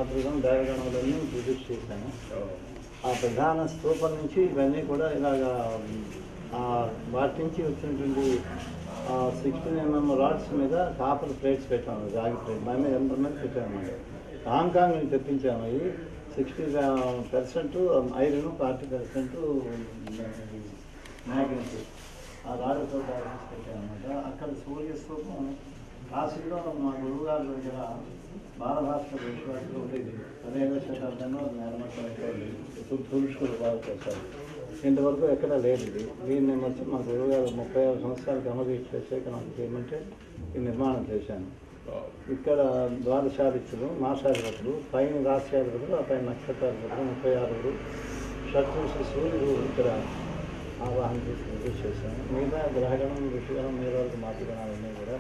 మాతృగం దేవగణములన్నీ visit చేశాను. ఆ ప్రధాన స్తూపం నుంచి ఇవన్నీ కూడా ఇలాగా వాటి నుంచి వచ్చినటువంటి 16 mm రాడ్స్ మీద కాపర్ ప్లేట్స్ పెట్టాము, రాగి ప్లేట్ మా మీద ఎంతమంది పెట్టామన్నమాట. హాంకాంగ్ నుంచి తెప్పించాము. అవి 60% ఐరన్, 40% మ్యాగ్నెట్. ఆ రాళ్ళతో పెట్టామన్నమాట. అక్కడ సూర్య స్తూపం కాశీలో మా గురువుగారి దగ్గర బాలభాస్కర్ విశ్వాసంలో ఉండేది. 15వ శతాబ్దంలో నిర్మతం తులుష్కులు బాగా చేశారు. ఇంతవరకు ఎక్కడ లేదు ఇది. దీన్ని వచ్చి మా గురువుగారు 35 సంవత్సరాలకు అమలు చేసాక నాకు చేయమంటే ఈ నిర్మాణం చేశాను. ఇక్కడ ద్వాదశాదిత్యులు, మాసాధిపతులు, పైన రాశ్యాధిపతులు, ఆ పైన నక్షత్రాధిపతులు 36 షట్రుషి సూర్యుడు ఇక్కడ ఆవాహన చేసి చేశాను. మిగతా గ్రహగణం, ఋషిగణం, మీద వరకు మాతృగణాలన్నీ కూడా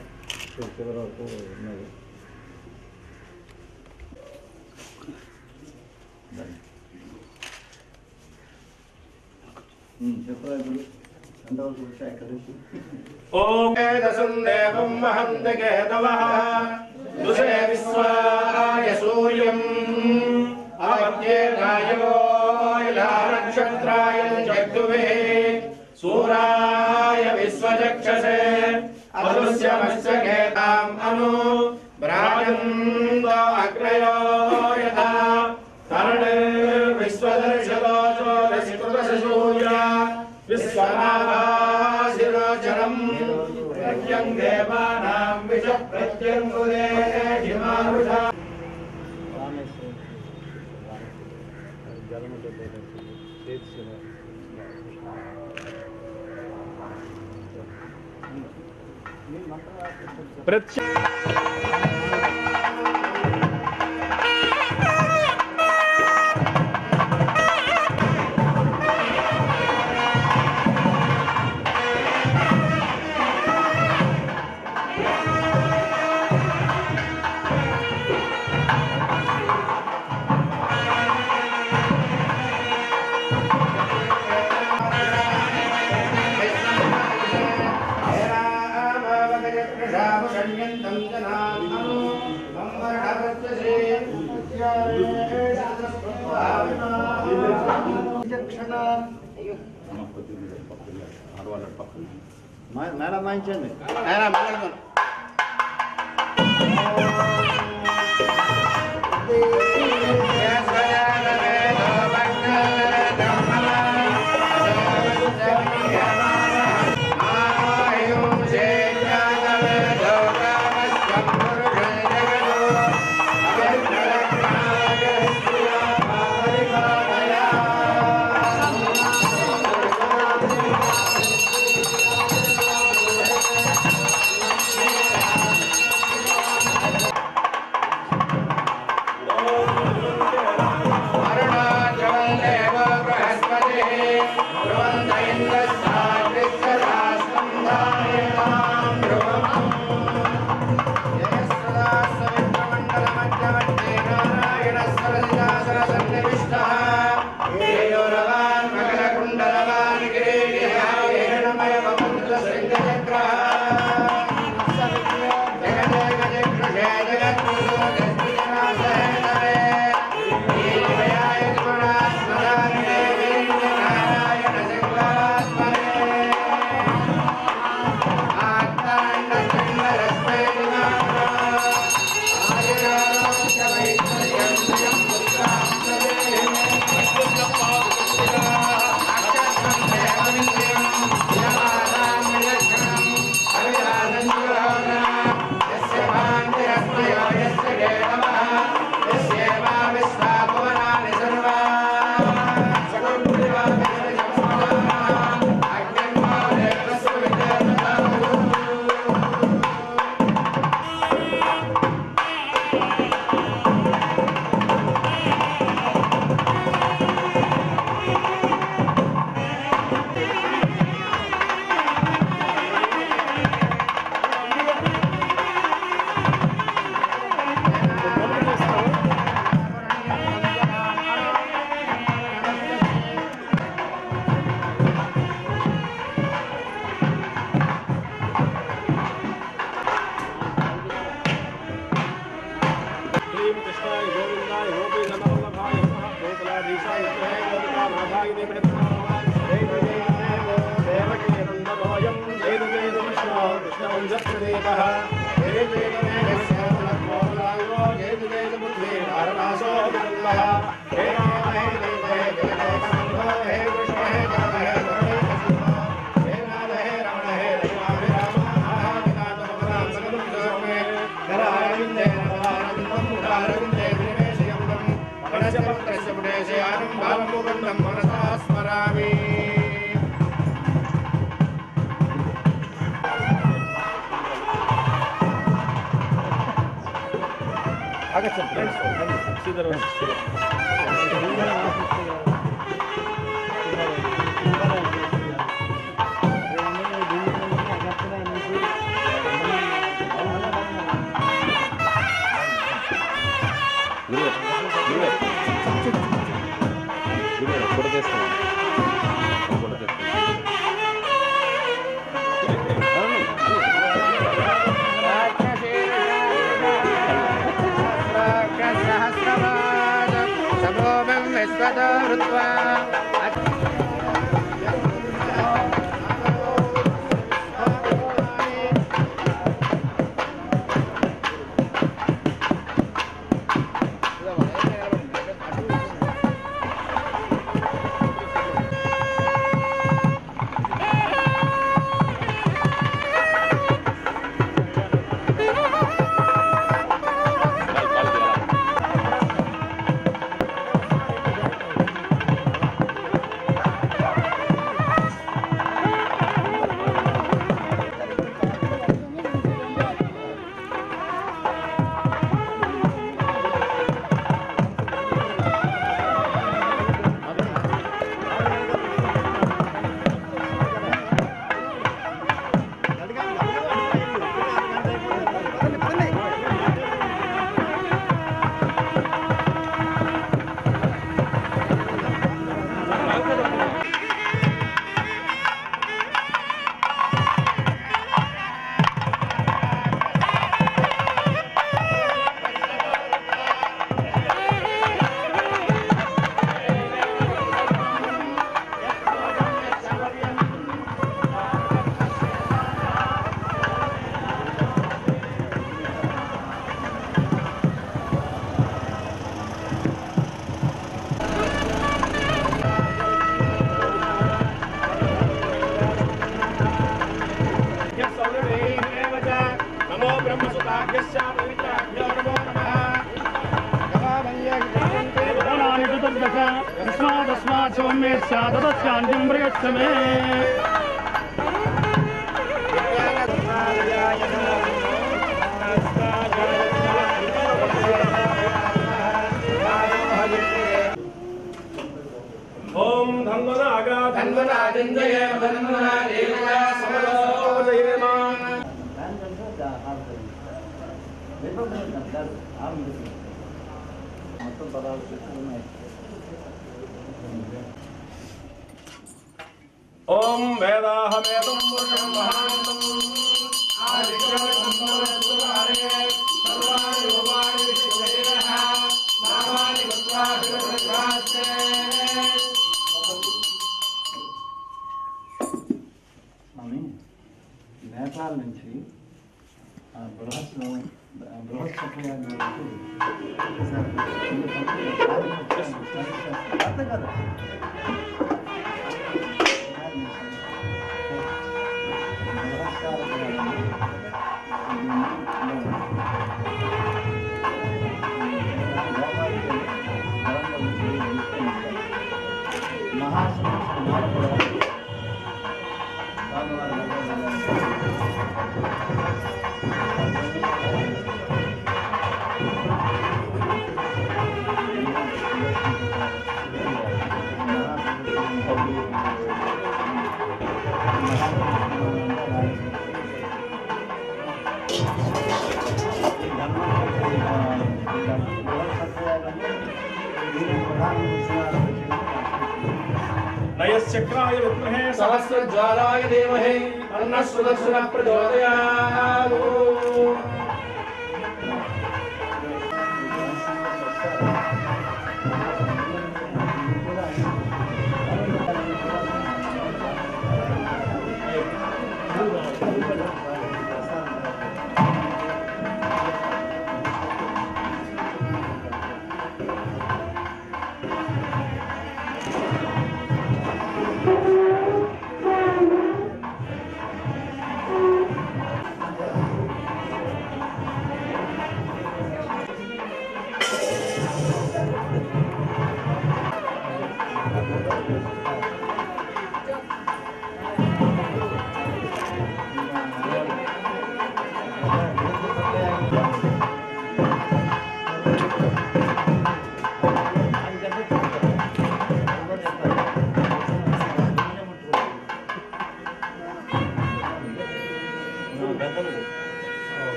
చివరి వరకు ఉన్నది. చెప్పలేదు ఎంతవరకు వచ్చాయి ఎక్కడి నుంచి. ఓం వేదసుందేవం మహంతకేతవః దుషే విశ్వాయ సూర్యం అవత్యేనాయ నక్షత్రాయ జగ్దువే సూరాయ విశ్వచక్షసే అదృశ్యమశ్చకేతాం అను బ్రాహ్మణో అగ్రయో యథా తరణిర్విశ్వదర్శలో జ్యోతిష్కృతసూర్య విశ్వనాభాసిరోచరం ప్రత్యం దేవానాం విష ప్రత్యంగుదే ధిమానుషా మేడం వాయించండి. ओम वेदाहमेतं पुरुषं महान्तं आदित्यवसंभवस्तुवारे सर्वाणि रूपाणि विचित्रयः नामानि वक्त्राभिरसरास्ते అని నేపాల్ నుంచి బృహత్ చక్రయాన్ని కదా नयश्चक्राय विद्महे सहस्रज्वालाय धीमहि तन्नः सुदर्शनः प्रचोदयात्।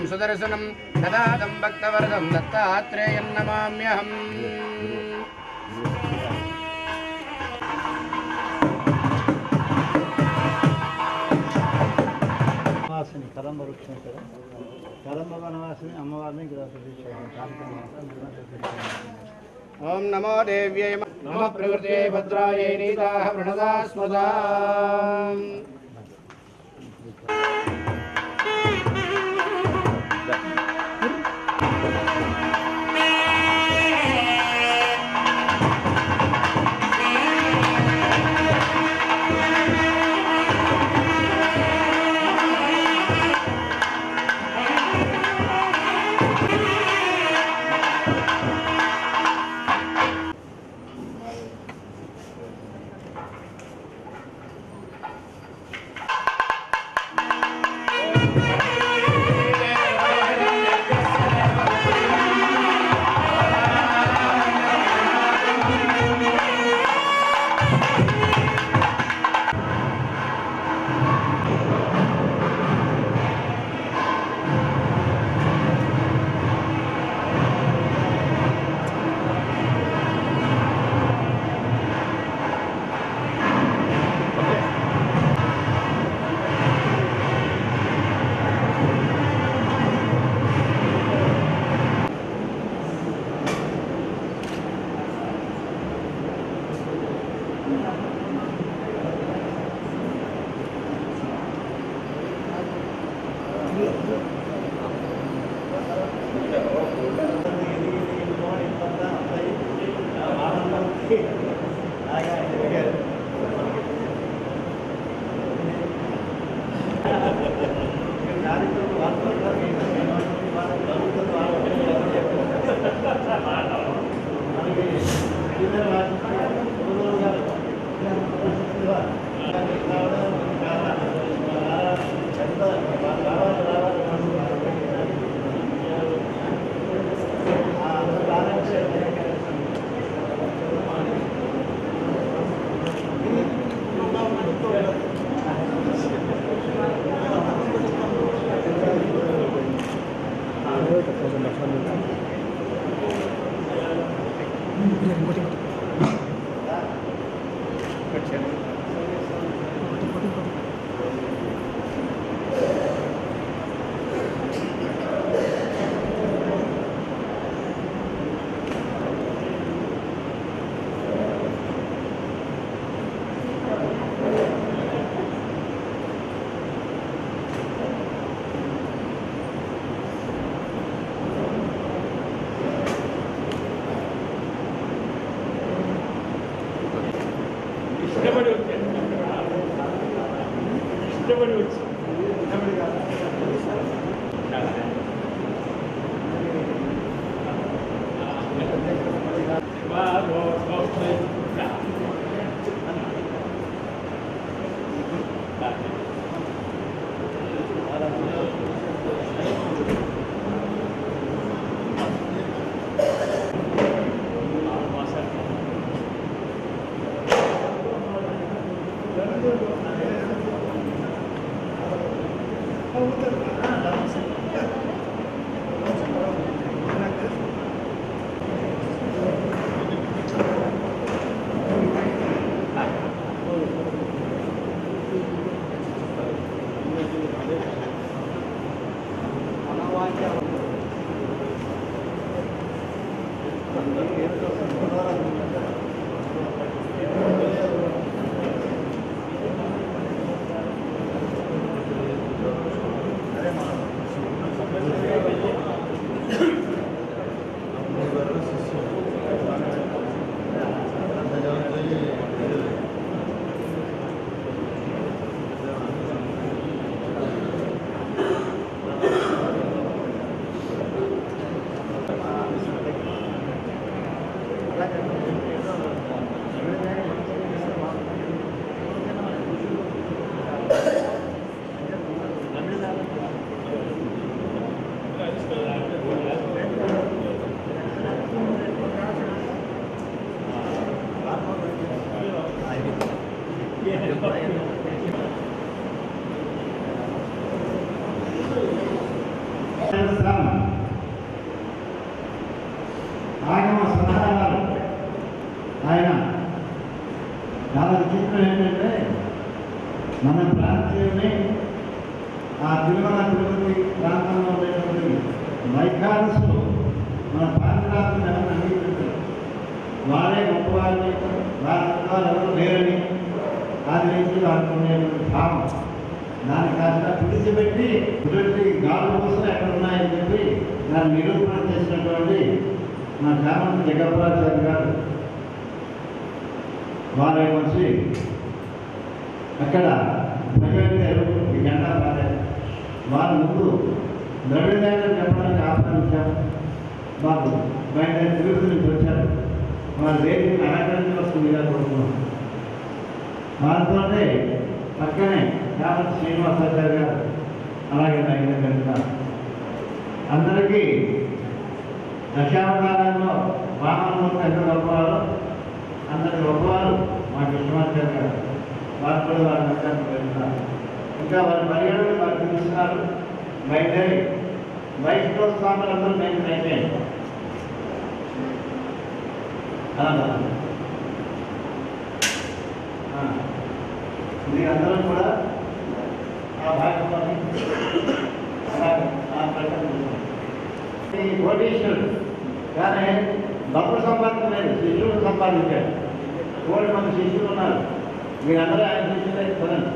सुदर्शनं ददातं भक्तवरदं दत्तात्रेयं नमाम्यहम् వనవాసిని కదంబ వృక్షం కదా కదంబ వనవాసిని అమ్మవారిని గృహ ఓం నమో దేవ్యై నమః ప్రకృతే భద్రాయై నీతాః ప్రణదా స్మదా ఆగమ సలహాలు ఆయన చాలా విచిత్రం ఏంటంటే మన ప్రాంతీయుని ఆ తిరుమల తిరుపతి ప్రాంతంలో ఉండేటువంటి వైఖారసులు మన పాంచరాత్రులు ఎవరిని అంగీకరించారు. వారే గొప్పవారిని వారు ఎవరు లేరని ఆదరించి వారికి ఉండేటువంటి భావం దాన్ని కాస్త పిలిచిపెట్టి ఇటువంటి గాలు కోసం ఎక్కడ ఉన్నాయని చెప్పి దాన్ని నిరూపణ చేసినటువంటి మా చామంతి జగపరాచార్య గారు వారు వచ్చి అక్కడ భగవంతుడు ఈ జెండా పాడారు. వారి ముందు ద్రవిడాన్ని చెప్పడానికి ఆహ్వానించాము. మాకు బయట తిరుపతి నుంచి వచ్చారు. వారి దేవిని అలంకరించవలసిందిగా కోరుతున్నాం. వారితోనే పక్కనే చామంతి శ్రీనివాసాచార్య గారు అలాగే కనుక అందరికీ దశావతారంలో వామనమూర్తి ఎంత గొప్పవారు అందరి గొప్పవారు మా కృష్ణమాచార్య గారు. వారు కూడా వారి నచ్చారు వెళ్తున్నారు. ఇంకా వారి మర్యాదలు వారు పిలుస్తున్నారు. బయలుదేరి వైష్ణవ స్వాములందరూ మేము అయిపోయాం. మీరందరూ కూడా ఆ భాగంలోని ఈ కోటీశ్వరుడు కానీ డబ్బు సంపాదన లేదు, శిష్యులు సంపాదించాడు. 100 మంది శిష్యులు ఉన్నారు. మీరందరూ ఆయన శిష్యులే కదండి.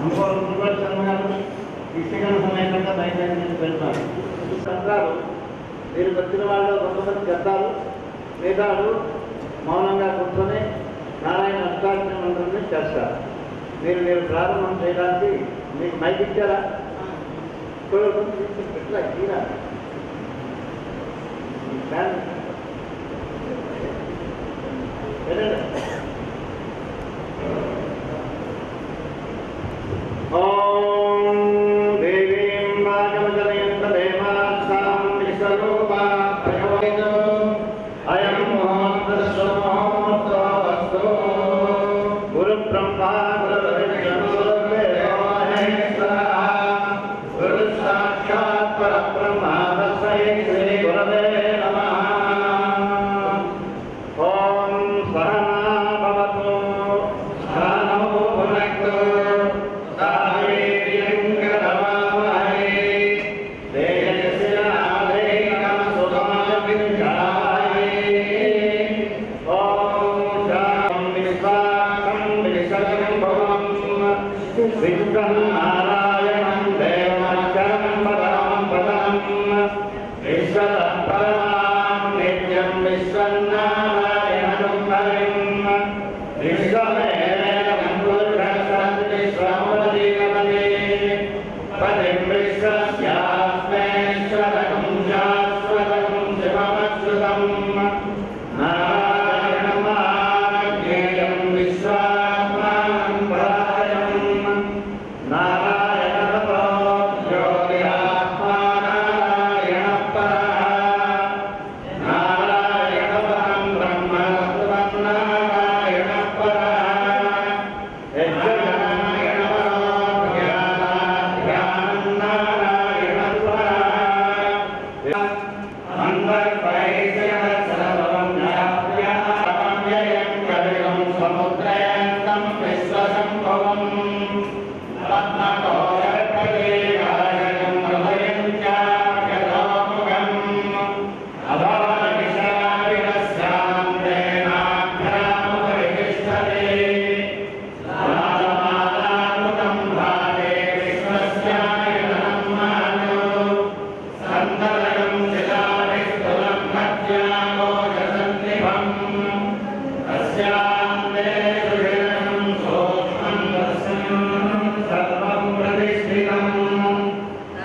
ఇంకో గురువారి శర్మ గారు ఇష్టగల సమయంగా బయలుదేరి పెడతారు. సంతాలు మీరు వచ్చిన వాళ్ళు 2 మంది చెప్తారు. మిగతాలు మౌనంగా కూర్చొని నారాయణ అష్టాక్షర మంత్రాన్ని చేస్తారు. మీరు ప్రారంభం చేయడానికి మీకు మైక్ ఇచ్చారా? ఓం దేవీం వాగమజనయంత దేవాస్తాం విశ్వరూపా ప్రయోజనో అయం మహోత్తరస్వమోత్తరస్తు గురు బ్రహ్మా గురు విష్ణు గురుదేవో మహేశ్వరః గురు సాక్షాత్ పరబ్రహ్మ తస్మై శ్రీ नारायणं देवमक्षरं पदं पदं विश्वतः परमां नित्यं विश्वन्नारायणं हरिं विश्वमेवेदं पुरुषं विश्वमुपजीवते पतिं विश्वस्यास्मेश्वरं शाश्वतं शिवमच्युतं नारायणमाज्ञेयं विश्वात्मानं परायणं नारायणतो ज्योतिरात्मा नारायणः परः नारायणपरं ब्रह्म नारायणः परः यज्ञनारायणपरो ज्ञानं नारायणः परः अन्तर्पैश्यवत्सर्वं व्याप्यामव्ययं कलिलं समुद्रयन्तं विश्वसम्भवम् पद्मकोशप्रदेकाशयं हृदयं चाख्यतोमुखम् अभाविषाविरस्यान्तेनाभ्यामुपरितिष्ठते नादमालामुदं भाते विश्वस्यायतनं मानो सन्ततं शिलाभिस्तुलं मध्यामोषसन्निभम् तस्यान्ते सुषिणं सूक्ष्मं दर्शनं सर्वं प्रतिष्ठितम्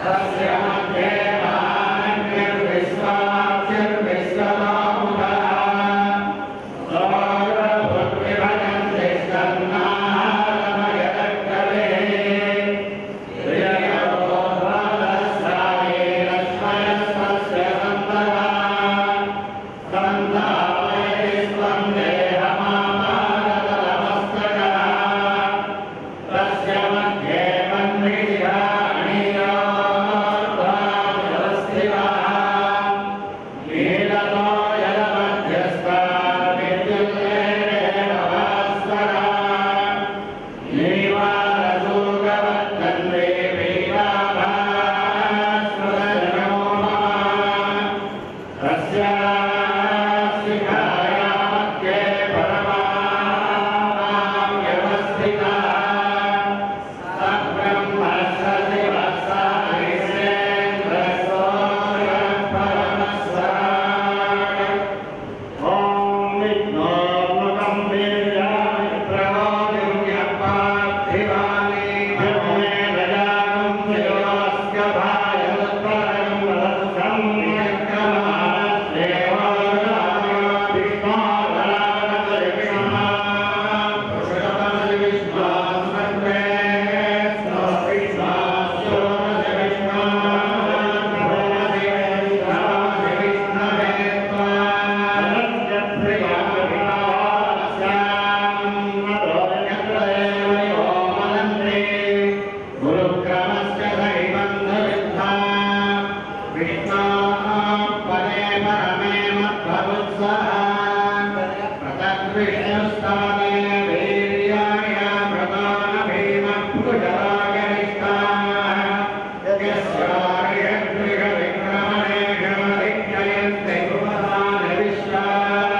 तस्य मध्ये मानन्यर्विश्वाख्यर्विश्वतोमुखः सौरभुर्विभजं तिष्ठन्नारमयदग्रवे श्रिययोर्वादस्रायेरश्वयस्वस्य सन्ततः सन्तावयस्त्वं देहमापादतलमस्तकः तस्य मध्ये मन्विषाणीयोर्वाजलस्थितः नीलतो यदमध्यस्थः विद्युल्लेन भास्करः नीवारसूकवत्तन्वे वीराभास्वरजनो तस्यास्तिकाया मध्ये परमां व्यवस्थितः सब्रह्मस्य शिवसारिसेन्द्रसोऽयं परमस्वराट् ॐ विघ्नोर्मुखं वीर्याणि प्रबोधिन्यपार्थिवानि ब्रह्मे गजानं शिवस्य भायमुत्तरं वदत्सं यज्ञमानस्देवो विष्णोरावणपरिक्रमा पुरुषोत्तमविष्णोस्मन्वे विष्णुस्ताने वीर्याय प्रदान भीमः पुरुषरागरिष्ठाः यस्यार्यगृहविक्रमणे गमविज्ञयन्ते भुवनानि विश्वाः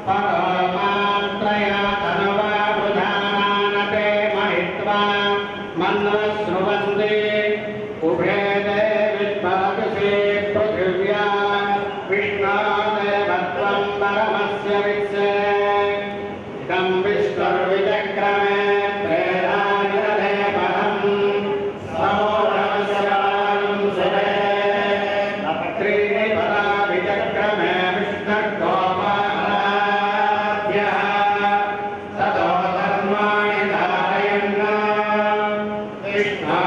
परमात्रया तनवा बुधानानते महित्वा मन्नश्रुवन्ते उभे देविद्भागसे पृथिव्या विष्णादेवत्वं परमस्य वित्से इदं विष्णुर्विचक्रमे प्रेरानिरधे परं समोरमस्यानं सुरे त्रीणि पदा विचक्रमे विष्णुर्गोपालाभ्यः ततो धर्माणि धारयन् विष्णा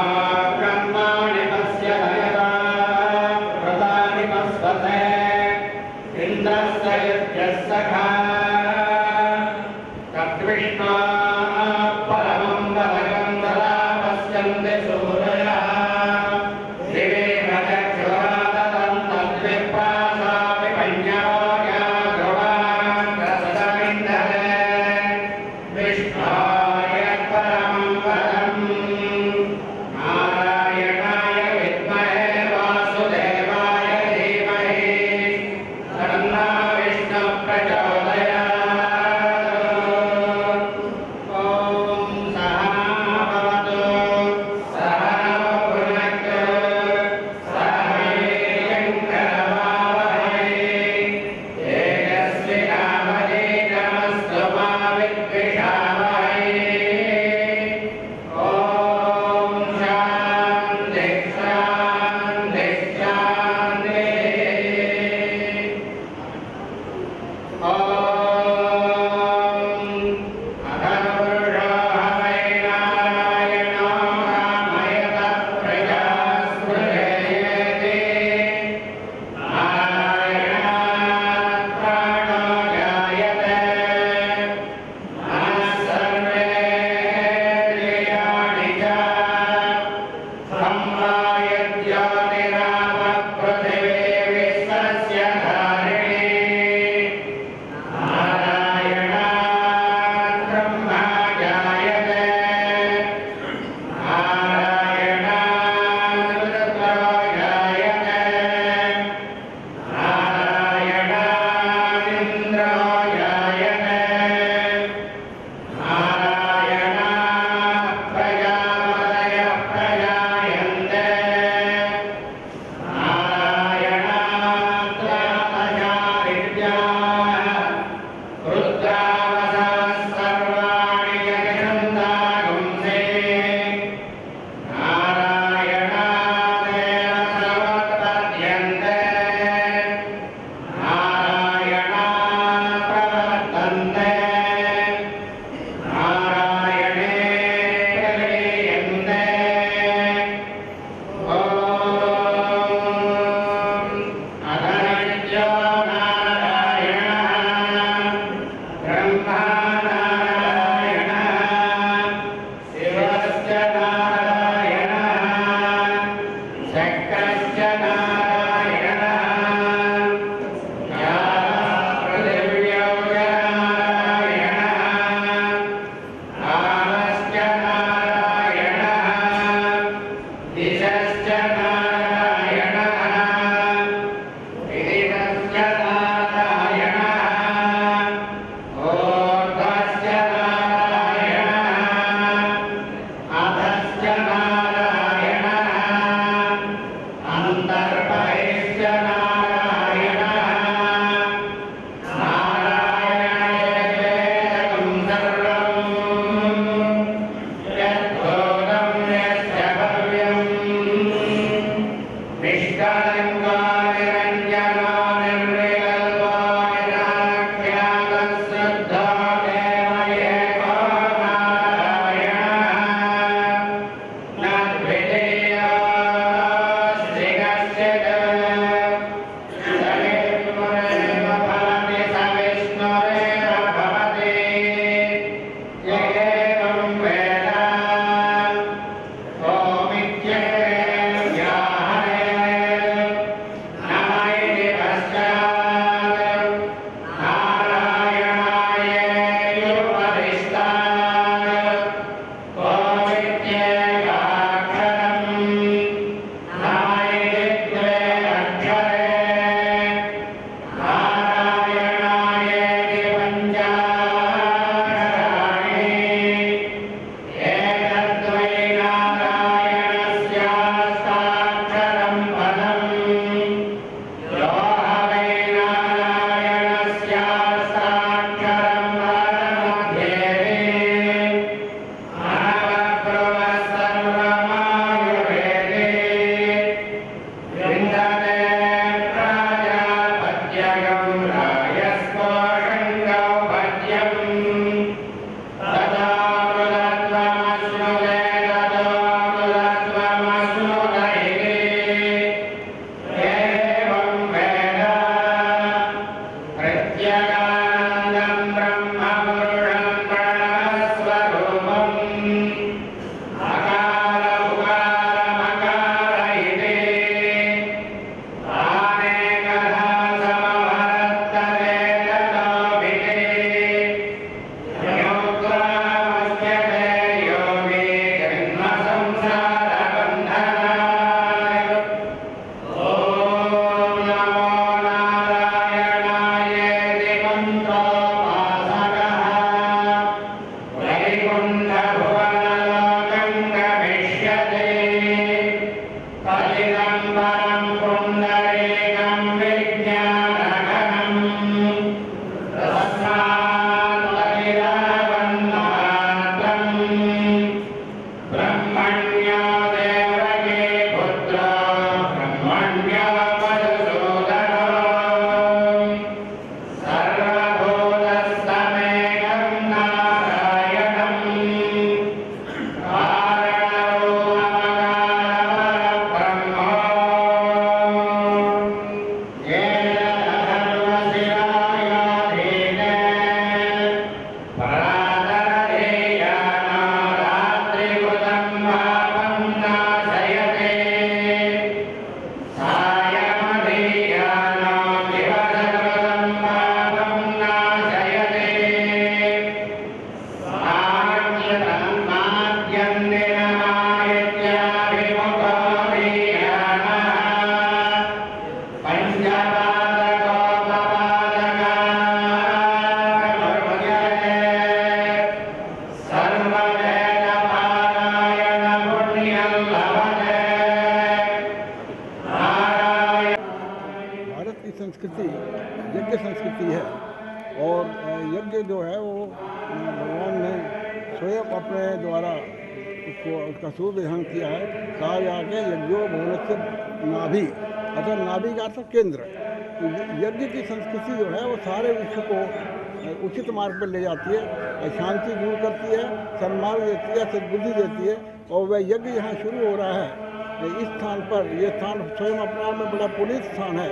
संस्कृति यज्ञ संस्कृति है और यज्ञ जो है वो भगवान ने स्वयं अपने द्वारा उसका सुविधान किया है। कहा गया कि यज्ञो भुवनस्य नाभि, अर्थात नाभि का अर्थ केंद्र। तो यज्ञ की संस्कृति जो है वो सारे विश्व को उचित मार्ग पर ले जाती है, शांति दूर करती है, सन्मार्ग देती है, सद्बुद्धि देती है। और वह यज्ञ यहाँ शुरू हो रहा है इस स्थान पर। यह स्थान स्वयं अपने आप में बड़ा पुनीत स्थान है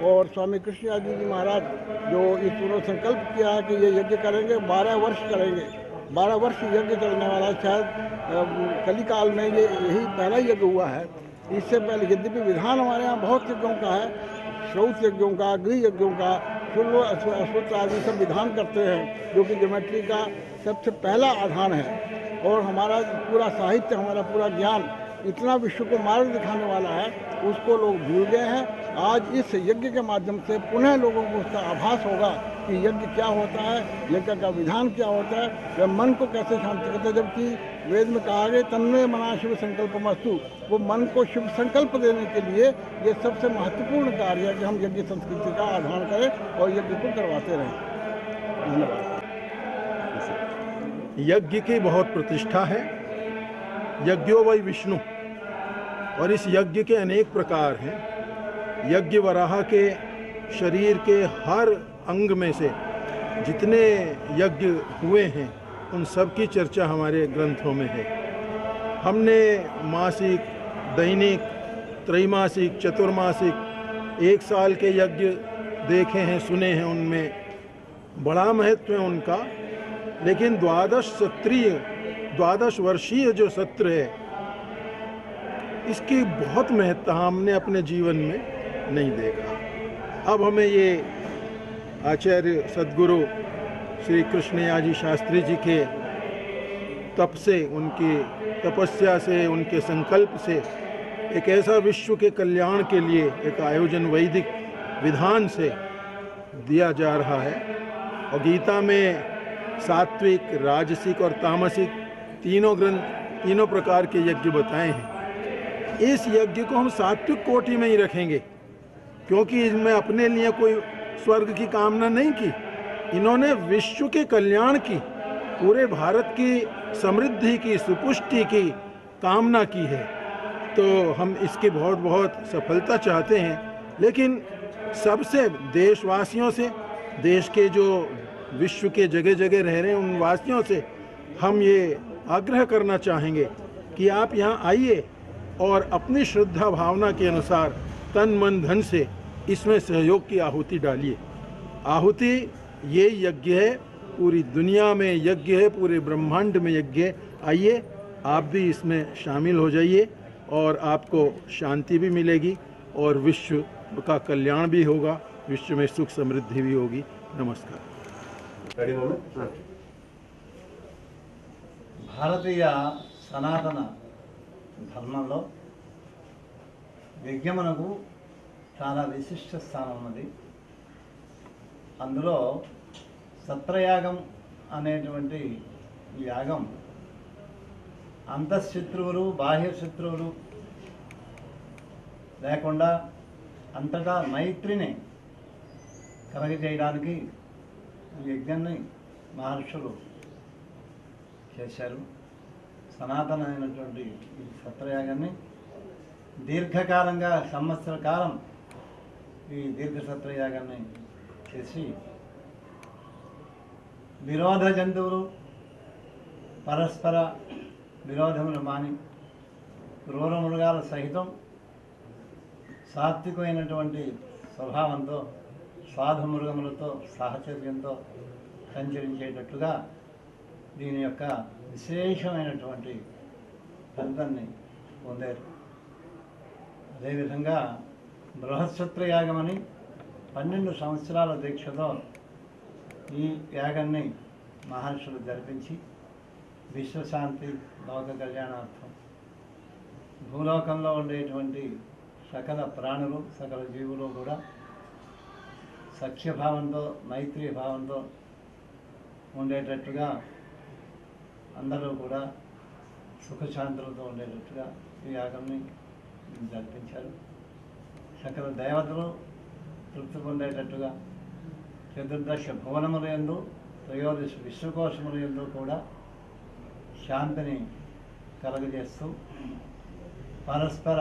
और स्वामी कृष्णयाजी जी महाराज जो इस उन्होंने संकल्प किया है कि ये यज्ञ करेंगे, 12 वर्ष करेंगे, 12 वर्ष यज्ञ चलने वाला है। शायद कलिकाल में ये यही पहला यज्ञ हुआ है। इससे पहले यद्यपि विधान हमारे यहाँ बहुत यज्ञों का है, श्रौत यज्ञों का, गृह यज्ञों का, अश्वत्थ आदि सब विधान करते हैं, जो कि ज्योमेट्री का सबसे पहला आधान है। और हमारा पूरा साहित्य, हमारा पूरा ज्ञान इतना विश्व को मार्ग दिखाने वाला है, उसको लोग भूल गए हैं। आज इस यज्ञ के माध्यम से पुनः लोगों को उसका आभास होगा कि यज्ञ क्या होता है, यज्ञ का विधान क्या होता है, वह मन को कैसे शांति करता है। जबकि वेद में कहा गया तन्मे मना शुभ संकल्पमस्तु, वो मन को शुभ संकल्प देने के लिए ये सबसे महत्वपूर्ण कार्य है कि हम यज्ञ संस्कृति का आधान करें और यज्ञ को करवाते रहें। धन्यवाद। यज्ञ की बहुत प्रतिष्ठा है। यज्ञो वै विष्णु, और इस यज्ञ के अनेक प्रकार हैं। यज्ञ वराह के शरीर के हर अंग में से जितने यज्ञ हुए हैं उन सब की चर्चा हमारे ग्रंथों में है। हमने मासिक, दैनिक, त्रैमासिक, चतुर्मासिक, 1 साल के यज्ञ देखे हैं, सुने हैं, उनमें बड़ा महत्व है उनका। लेकिन 12 वर्षीय जो सत्र है इसकी बहुत महत्ता हमने अपने जीवन में नहीं देखा। अब हमें ये आचार्य सद्गुरु श्री कृष्णयाजी शास्त्री जी के तप से, उनकी तपस्या से, उनके संकल्प से एक ऐसा विश्व के कल्याण के लिए एक आयोजन वैदिक विधान से दिया जा रहा है। और गीता में सात्विक, राजसिक और तामसिक तीनों प्रकार के यज्ञ बताए हैं। इस यज्ञ को हम सात्विक कोटि में ही रखेंगे, क्योंकि इसमें अपने लिए कोई स्वर्ग की कामना नहीं की। इन्होंने विश्व के कल्याण की, पूरे भारत की समृद्धि की, सुपुष्टि की कामना की है। तो हम इसकी बहुत बहुत सफलता चाहते हैं, लेकिन सबसे देशवासियों से, देश के जो विश्व के जगह जगह रह रहे हैं उन वासियों से हम ये आग्रह करना चाहेंगे कि आप यहाँ आइए और अपनी श्रद्धा भावना के अनुसार तन मन धन से इसमें सहयोग की आहुति डालिए। आहुति ये यज्ञ है, पूरी दुनिया में यज्ञ है, पूरे ब्रह्मांड में यज्ञ है। आइए आप भी इसमें शामिल हो जाइए और आपको शांति भी मिलेगी और विश्व का कल्याण भी होगा, विश्व में सुख समृद्धि भी होगी। नमस्कार। భారతీయ సనాతన ధర్మంలో యజ్ఞమునకు చాలా విశిష్ట స్థానం ఉన్నది. అందులో సత్రయాగం అనేటువంటి యాగం అంతఃశత్రువులు, బాహ్య శత్రువులు లేకుండా అంతటా మైత్రిని కలగజేయడానికి ఈ యజ్ఞాన్ని మహర్షులు చేశారు. సనాతనమైనటువంటి ఈ సత్రయాగాన్ని దీర్ఘకాలంగా, సంవత్సర కాలం ఈ దీర్ఘ సత్రయాగాన్ని చేసి విరోధ జంతువులు పరస్పర విరోధములు మాని క్రూర మృగాల సహితం సాత్వికమైనటువంటి స్వభావంతో, సాధు మృగములతో సాహచర్యంతో సంచరించేటట్లుగా దీని యొక్క విశేషమైనటువంటి ఫలితాన్ని పొందారు. అదేవిధంగా బృహస్పత్ర యాగమని 12 సంవత్సరాల దీక్షతో ఈ యాగాన్ని మహర్షులు జరిపించి విశ్వశాంతి, లోక కళ్యాణార్థం భూలోకంలో ఉండేటువంటి సకల ప్రాణులు, సకల జీవులు కూడా సఖ్యభావంతో, మైత్రీ భావంతో ఉండేటట్టుగా, అందరూ కూడా సుఖశాంతులతో ఉండేటట్టుగా ఈ యాగాన్ని జరిపించారు. సకల దేవతలు తృప్తి పొందేటట్టుగా చతుర్దశ భువనముల యందు, త్రయోదశ విశ్వకోశముల యందు కూడా శాంతిని కలగజేస్తూ పరస్పర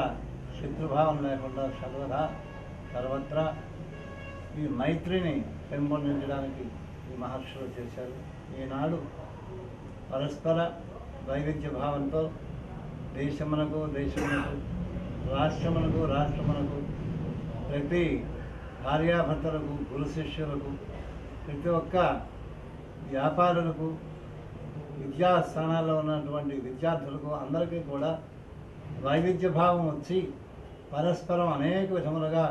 శత్రుభావం లేకుండా సర్వత్రా ఈ మైత్రిని పెంపొందించడానికి ఈ మహర్షులు చేశారు. ఈనాడు పరస్పర వైవిధ్య భావంతో దేశమునకు, రాష్ట్రమునకు ప్రతి భార్యాభర్తలకు, గురు శిష్యులకు, ప్రతి ఒక్క వ్యాపారులకు, విద్యాస్థానాల్లో ఉన్నటువంటి విద్యార్థులకు అందరికీ కూడా వైవిధ్య భావం వచ్చి పరస్పరం అనేక విధములుగా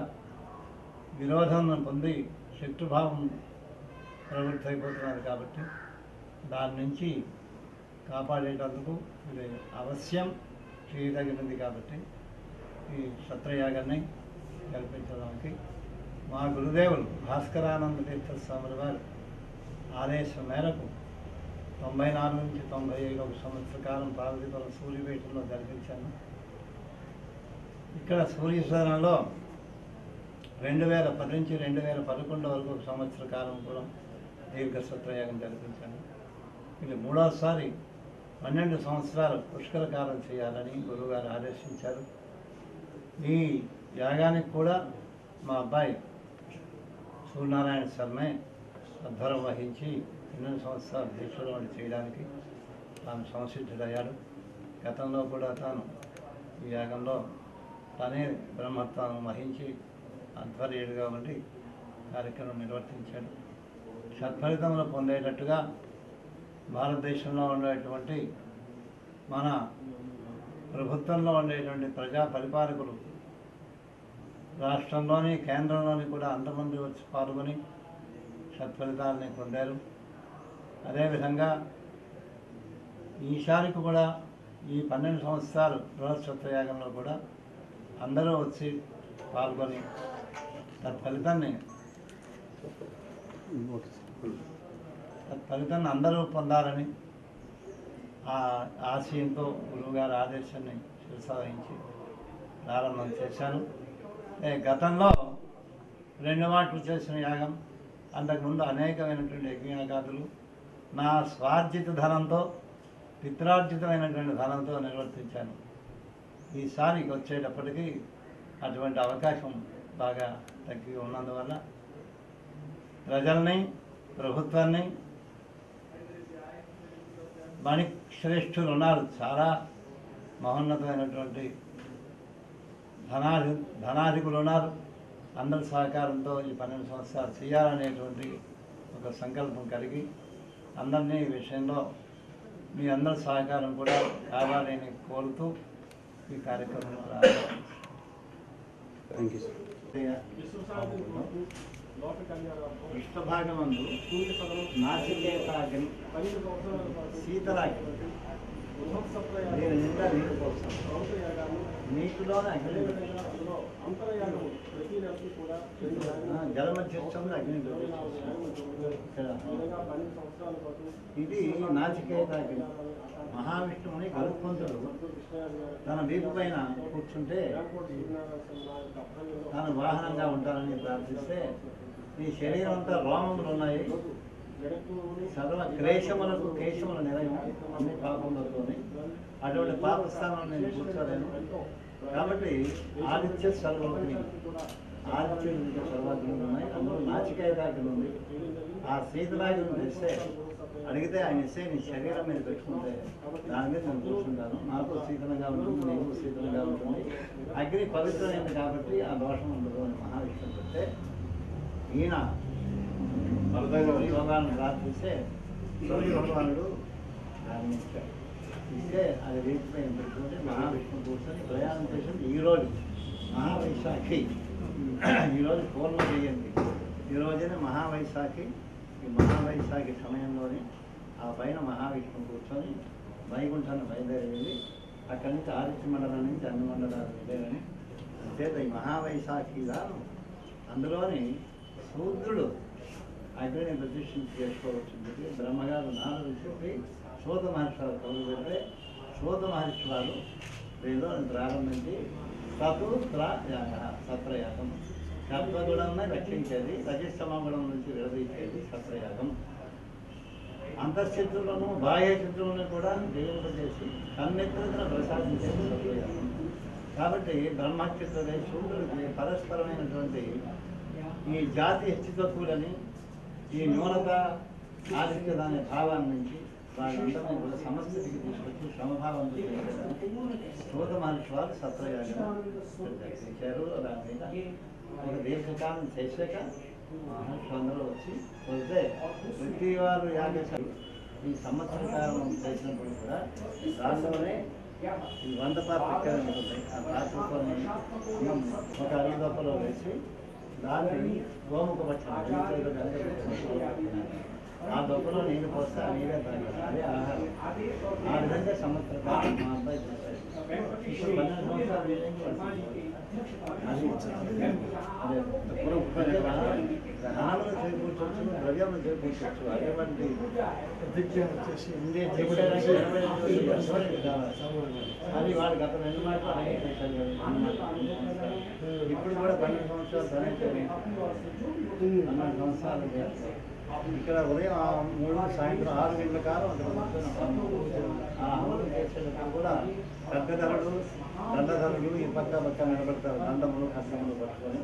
విరోధం పొంది శత్రుభావం ప్రవృత్తి అయిపోతున్నారు. కాబట్టి దాని నుంచి కాపాడేటందుకు ఇది అవశ్యం చేయదగినది. కాబట్టి ఈ సత్రయాగాన్ని కల్పించడానికి మా గురుదేవులు భాస్కరానంద తీర్థ స్వాముల వారి ఆదేశం మేరకు 94 నుంచి 95 ఒక సంవత్సర కాలం పార్వతీపురం సూర్యపేటలో జరిపించాను. ఇక్కడ సూర్యస్థానంలో 2010 నుంచి 2011 వరకు ఒక సంవత్సర కాలం కూడా దీర్ఘ సత్రయాగం జరిపించాను. ఇది 3వసారి 12 సంవత్సరాలు పుష్కర కాలం చేయాలని గురువుగారు ఆదేశించారు. ఈ యాగానికి కూడా మా అబ్బాయి సూర్యనారాయణ శర్మే ఆధ్వర్యం వహించి 8 సంవత్సరాలు దీక్షలో చేయడానికి తాను సంసిద్ధుడయ్యాడు. గతంలో కూడా తాను ఈ యాగంలో తానే బ్రహ్మత్వం వహించి ఆధ్వర్యుడిగా ఉండి కార్యక్రమం నిర్వర్తించాడు. సత్ఫలితములు పొందేటట్టుగా భారతదేశంలో ఉండేటువంటి మన ప్రభుత్వంలో ఉండేటువంటి ప్రజా పరిపాలకులు రాష్ట్రంలోని, కేంద్రంలోని కూడా అంతమంది వచ్చి పాల్గొని సత్ఫలితాలని పొందారు. అదేవిధంగా ఈసారికి కూడా ఈ 12 సంవత్సరాలు బృహస్పతి యాగంలో కూడా అందరూ వచ్చి పాల్గొని తత్ఫలితాన్ని అందరూ పొందాలని ఆ ఆశయంతో గురువుగారి ఆదేశాన్ని శిరసావహించి ప్రారంభం చేశాను. గతంలో 2 మాటలు చేసిన యాగం, అంతకుముందు అనేకమైనటువంటి యజ్ఞయాగాదులు నా స్వార్జిత ధనంతో, పిత్రార్జితమైనటువంటి ధనంతో నిర్వర్తించాను. ఈసారికి వచ్చేటప్పటికీ అటువంటి అవకాశం బాగా తగ్గి ఉన్నందువల్ల ప్రజల్ని, ప్రభుత్వాన్ని, మణిశ్రేష్ఠులు ఉన్నారు, చాలా మహోన్నతమైనటువంటి ధనాధికులు ఉన్నారు. అందరి సహకారంతో ఈ 12 సంవత్సరాలు చేయాలనేటువంటి ఒక సంకల్పం కలిగి అందరినీ ఈ విషయంలో మీ అందరి సహకారం కూడా కావాలని కోరుతూ ఈ కార్యక్రమం ప్రారంభించారు. విష్ణుభాగమందు నాసికేతాగ్ని శీతలాగ్ని నేను నిండా నీరు పోస్తాను, నీటిలోనే అగ్ని జలమధ్యస్థంలో అగ్ని. ఇది నాచికేతాగ్ని. మహావిష్ణువుని గరుత్మంతుడు తన వీపు పైన కూర్చుంటే తన వాహనంగా ఉంటానని ప్రార్థిస్తే ఈ శరీరం అంతా రోమములు ఉన్నాయి, సర్వ క్లేశములకు కేశముల నిలయం, అన్ని పాపములతోని అటువంటి పాపస్థానంలో నేను కూర్చోలేను. కాబట్టి ఆదిత్య సర్వగ్ని, ఆదిత్యుడు సర్వగ్నులు ఉన్నాయి, అందులో నాచికేతాగ్ని ఉంది. ఆ శీతలాగ్ని తెస్తే అడిగితే ఆయన ఇస్తే నీ శరీరం మీద పెట్టుకుంటే దాని మీద నేను కూర్చుంటాను, నాకు శీతలంగా ఉంటుంది, నీకు శీతలంగా ఉంటుంది, అగ్ని పవిత్రమైంది కాబట్టి ఆ దోషం ఉండదు అని మహావిష్ణువు చెప్తే ఈయన సూర్య భగవాను ప్రార్థిస్తే సూర్య భగవానుడు దాన్ని ఇచ్చాడు. ఇస్తే అది వీటిపై పెట్టుకుంటే మహావిష్ణువు కూర్చొని ప్రయాణం చేసింది. ఈరోజు మహావైశాఖి, ఈరోజు పూర్ణ జయంతి, ఈ రోజునే మహావైశాఖి. ఈ మహావైశాఖి సమయంలోనే ఆ పైన మహావిష్ణువు కూర్చొని వైకుంఠాన్ని బయలుదేరి వెళ్ళి అక్కడి నుంచి ఆదిత్య మండలం నుంచి అన్ని మండలాలు వెళ్ళారని అంతేత ఈ మహావైశాఖి గారు అందులోని శూద్రుడు అగ్నిని ప్రతిష్ఠించి చేసుకోవచ్చని చెప్పి బ్రహ్మగారు నాలుగు చెప్పి సూత మహర్షి వారు కౌలు పెడితే సూత మహర్షి వారు దీనిలో ప్రారంభించి సత్రయాగం, సత్వగుణంని రక్షించేది, రజస్తమగుణం నుంచి విడదీసేది సత్రయాగం. అంతఃశత్రువులను బాహ్య శత్రువులను కూడా జయింపజేసి సన్నిహితులను ప్రసాదించేది సత్రయాగం. కాబట్టి బ్రహ్మక్షత్రుడే శూద్రుడికి పరస్పరమైనటువంటి ఈ జాతి హెచ్చుతక్కువలని, ఈ న్యూనత ఆదిత్యత అనే భావాన్ని నుంచి వాళ్ళందరినీ కూడా సమస్థితికి తీసుకొచ్చి సమభావంతో చేయడానికి సూత మహర్షి వారు సత్రయాగం చేశారు. దాని మీద ఒక దీర్ఘకాలం చేశాక మహర్షి అందరూ వచ్చి వస్తే ప్రతి వారు యాగశాలు ఈ సంవత్సర కాలం చేసినప్పుడు కూడా దాంట్లోనే ఈ 100 పాత్రలు ఉంటాయి. ఆ పాత్రతో ఒక అరిదొప్పలో వేసి దాన్ని గోముఖ పక్షం ఆ దొప్పలో నీళ్ళు పోస్తే ఆ నీరే తాగాలి, అదే ఆహారం. ఆ విధంగా సంవత్సర కాలం మా అబ్బాయి చేశారు. ఇప్పుడు 12 సంవత్సరాలు ధనాలను చేకూర్చవచ్చు, ద్రవ్యాలను చేకూర్చవచ్చు. అటువంటి అది వాడు గత 2 మాటలు అలాగే చేశారు. ఇప్పుడు కూడా 12 సంవత్సరాలు 12 సంవత్సరాలు చేస్తారు. ఇక్కడ ఉదయం 3 సాయంత్రం 6 గంటల కాలం అక్కడ ఆ హోమం చేసేటప్పుడు కూడా పెద్దధరుడు, దండధరుడు ఈ పక్క నిలబడతారు. దండములు ఖడ్గములు పట్టుకొని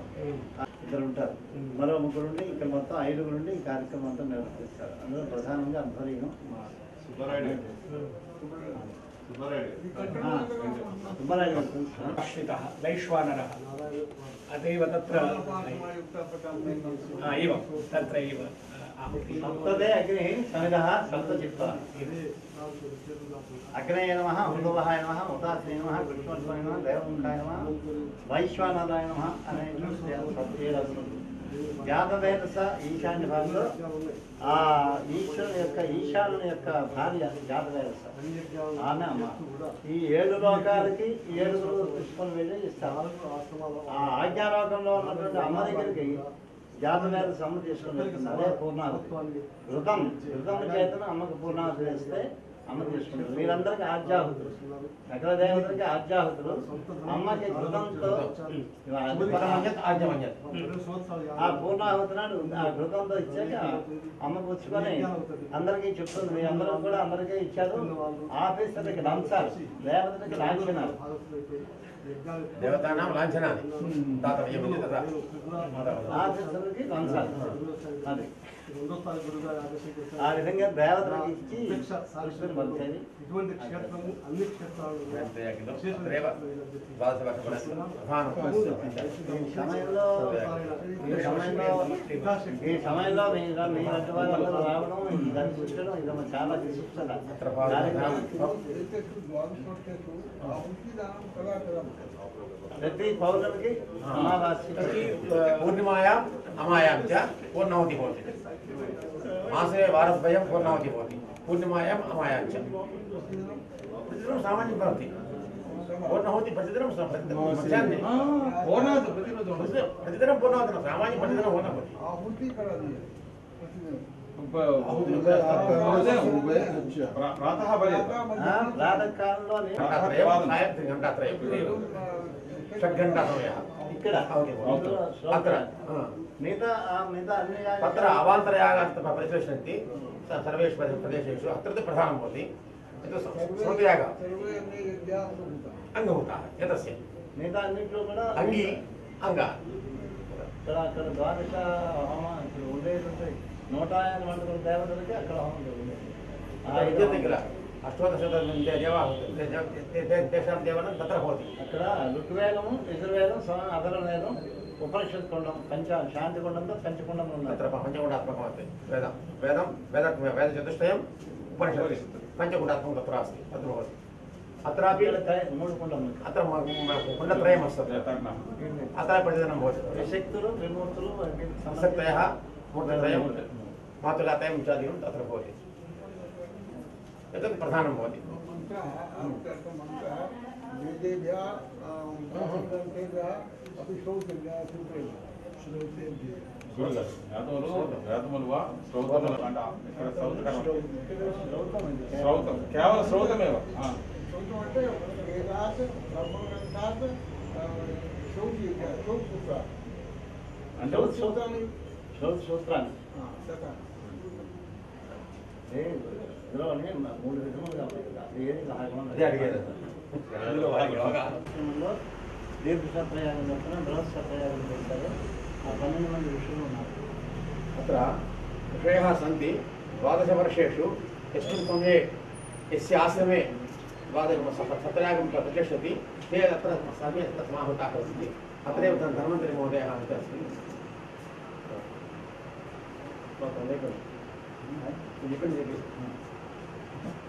ఇద్దరు ఉంటారు. మరో 3 ఉండి ఇక్కడ మొత్తం 5 ఉండి ఈ కార్యక్రమం అంతా నిర్వర్తిస్తారు. అందులో ప్రధానంగా ఆధ్వర్యం సుబ్బారాయుడు వైశ్వానరः अतएव तत्र एवं तत्र एव सप्तदे अग्निः समिधः सप्तचित्तः अग्नये नमः, उद्भवाय नमः, उदासीने नमः, कृष्णोत्सवाय नमः, देवमुखाय नमः, వైశ్వానరాయ నమః అనే 7 అగ్నులు జాతవేదస ఈశాన్య భాగంలో ఆ ఈశ్వరుని యొక్క ఈశాన్యుని యొక్క భార్య జాతవేదస ఆమె అమ్మ. ఈ 7 లోకాలకి 7 పుష్పలు వెళ్ళి ఇస్తారు. ఆ ఆజ్ఞాలోకంలో ఉన్నటువంటి అమ్మ దగ్గరికి జాతవేదస అమ్మ తీసుకుని వెళ్తుంది. అదే పూర్ణాహుతి. ఘృతం చేతను అమ్మకు పూర్ణాహుతి వేస్తే అమ్మ తీసుకుంటారు. మీరందరికీ ఆజ్యాహుతులు, సకల దేవతలకి ఆజ్యాహుతులు. అమ్మకి ఘృతంతో ఆ పూర్ణాహుతి నాడు ఆ ఘృతంతో ఇచ్చాక అమ్మ పుచ్చుకొని అందరికీ చెప్తుంది. మీ అందరూ కూడా అందరికీ ఇచ్చారు. ఆఫీసర్లకి లంచాలు, దేవతలకి లాంఛనాలు. దేవతానాం లాంఛనాన్ని ఆఫీసర్లకి లంచాలు. అది ఆ విధంగా దేవతలకు ఇచ్చి పంచేది. ఈ సమయంలో మీరంటి వాళ్ళందరూ రావడం, దర్శించడం ఇది చాలా విశిష్టత కార్యక్రమం. ప్రతి పౌరులకి అమావాస్య పూర్ణిమాయాం అమాయాం చ పూర్ణాహుతి భవతి. మాసే వారద్వయం పూర్ణాహుతి భవతి. పూర్ణిమాయాం అమాయాం చ प्रतिदिनं सामान्यं भवति. पूर्णाहुति प्रतिदिनं मध्याह्ने प्रतिदिनं पूर्णाहुति न सामान्यं प्रतिदिनं होना भवति. प्रातः ప్రాతకాలంలోనే घण्टात्रयं षड्घण्टा समयः ఇక్కడ अत्र మిగతా అన్ని तत्र अवान्तरयागाः परिश्रन्ति सर्वेषु प्रदेशेषु. अत्र तु प्रधानं भवति. श्रुतयागः अङ्गभूतः एतस्य మిగతా అన్నింటిలో కూడా अङ्गी अङ्गा అక్కడ ద్వాదశ హోమం ఇప్పుడు ఉండేటువంటి 108 మండల దేవతలకి అక్కడ హోమం विद्यते किल. अष्टोदश देवाः तेषां देवानां तत्र भवति. అక్కడ ఋగ్వేదము, యజుర్వేదం, అధర్వవేదం, ఉపనిషత్ కుండం, శాంతికుండంతో పంచకుండం ఉన్నాయి. तत्र पञ्चगुणात्मकमस्ति. वेदचतुष्टयम् उपनिषत् पञ्चगुणात्मकं तत्र अस्ति. तत्र भवति. अत्रापि 3 కుండం. अत्र कुण्डत्रयम् अस्ति. अत्र प्रतिदिनं भवति. శక్తులు, విమూర్తులు, शक्तयः, मूर्तित्रयं, मातुलात्रयम् इत्यादिकं तत्र भवति. एतत् प्रधानं भवति. కేవలం శ్రౌతమేవ సూత్రాన్ని ఇందులోనే 3 విధములుగా ఉన్నాయి కదా. ఏది అదే అడిగేది. దీర్ఘసప్రయాగం చెప్తున్నా, బృహత్సప్రయాగం చేస్తారు. ఆ 12 మంది ఋషులు ఉన్నారు. अत्र ऋषयः सन्ति. 12 वर्षेषु यस्मिन् समये यस्य आश्रमे सत्रयागं प्रतिष्ठति ते अत्र सर्वे तत्र समाहूताः सन्ति. अत्रैव धन्वन्तरिमहोदयः अस्ति.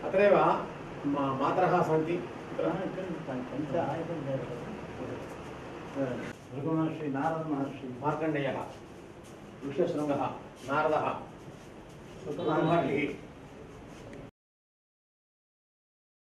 अत्रैव मातरः सन्ति. పంచ ఆయుధం చేస్తారు. భృగు మహర్షి, నారద మహర్షి, मार्कण्डेयः, ऋष्यशृङ्गः, नारदः, महर्षिः,